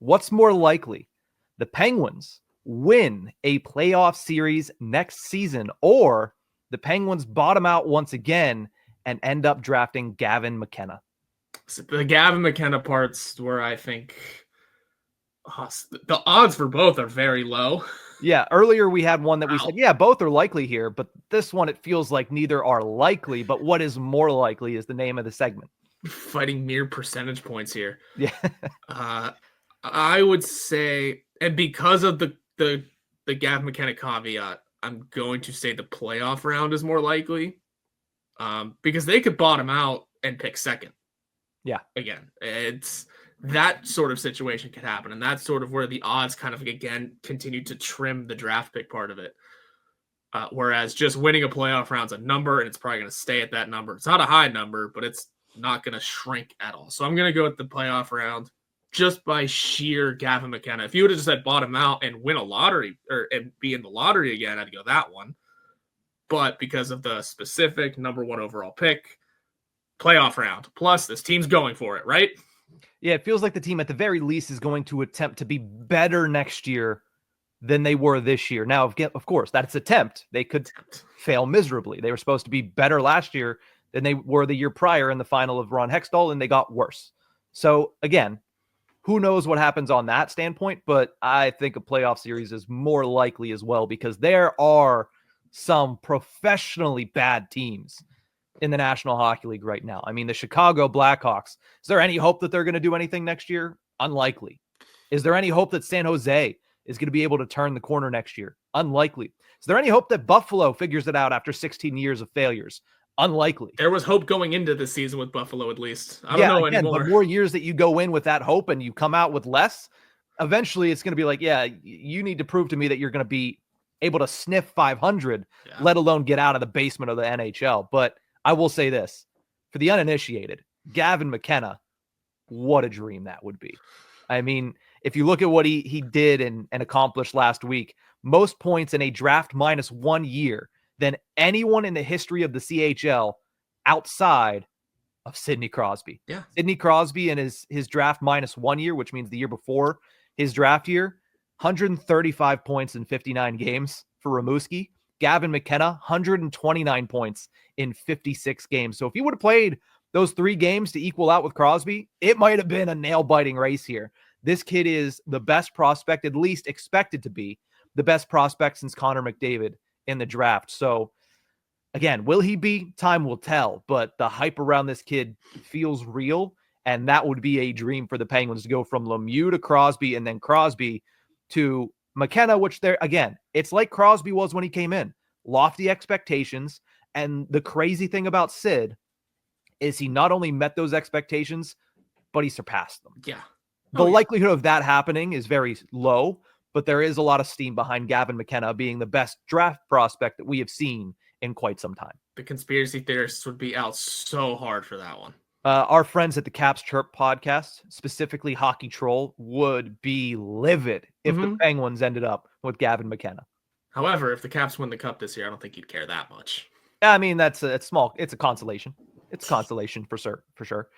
What's more likely? The Penguins win a playoff series next season, or the Penguins bottom out once again and end up drafting Gavin McKenna? So the Gavin McKenna part's where I think the odds for both are very low. Yeah, earlier we had one that we said, yeah, both are likely here, but this one, it feels like neither are likely, but what is more likely is the name of the segment. Fighting mere percentage points here. Yeah. I would say, and because of the Gavin McKenna caveat, I'm going to say the playoff round is more likely, because they could bottom out and pick second. Yeah. Again, it's that sort of situation could happen, and that's sort of where the odds kind of again continue to trim the draft pick part of it. Whereas just winning a playoff round's a number, and it's probably going to stay at that number. It's not a high number, but it's not going to shrink at all. So I'm going to go with the playoff round just by sheer Gavin McKenna. If you would have just said bottom out and win a lottery and be in the lottery again, I'd go that one. But because of the specific number one overall pick, playoff round. Plus, this team's going for it, right? Yeah, it feels like the team at the very least is going to attempt to be better next year than they were this year. Now, of course, that's attempt. They could fail miserably. They were supposed to be better last year than they were the year prior in the final of Ron Hextall, and they got worse. So, again, who knows what happens on that standpoint, but I think a playoff series is more likely as well because there are some professionally bad teams in the National Hockey League right now. I mean, the Chicago Blackhawks, is there any hope that they're going to do anything next year? Unlikely. Is there any hope that San Jose is going to be able to turn the corner next year? Unlikely. Is there any hope that Buffalo figures it out after 16 years of failures? Unlikely. There was hope going into the season with Buffalo, at least. I don't know anymore. The more years that you go in with that hope and you come out with less, eventually it's going to be like, yeah, you need to prove to me that you're going to be able to sniff 500, let alone get out of the basement of the NHL. But I will say this, for the uninitiated, Gavin McKenna, what a dream that would be. I mean, if you look at what he did and accomplished last week, most points in a draft minus 1 year than anyone in the history of the CHL outside of Sidney Crosby. Yeah. Sidney Crosby in his draft minus 1 year, which means the year before his draft year, 135 points in 59 games for Rimouski. Gavin McKenna, 129 points in 56 games. So if he would have played those 3 games to equal out with Crosby, it might have been a nail-biting race here. This kid is the best prospect, at least expected to be the best prospect since Connor McDavid in the draft. So again, will he be? Time will tell, but the hype around this kid feels real, and that would be a dream for the Penguins to go from Lemieux to Crosby and then Crosby to McKenna, which they're, again, it's like Crosby was when he came in. Lofty expectations, and the crazy thing about Sid is he not only met those expectations, but he surpassed them. Yeah. The likelihood of that happening is very low, but there is a lot of steam behind Gavin McKenna being the best draft prospect that we have seen in quite some time. The conspiracy theorists would be out so hard for that one. Our friends at the Caps Chirp podcast, specifically Hockey Troll, would be livid if the Penguins ended up with Gavin McKenna. However, if the Caps win the Cup this year, I don't think he'd care that much. I mean, it's small. It's a consolation. It's a consolation for sure.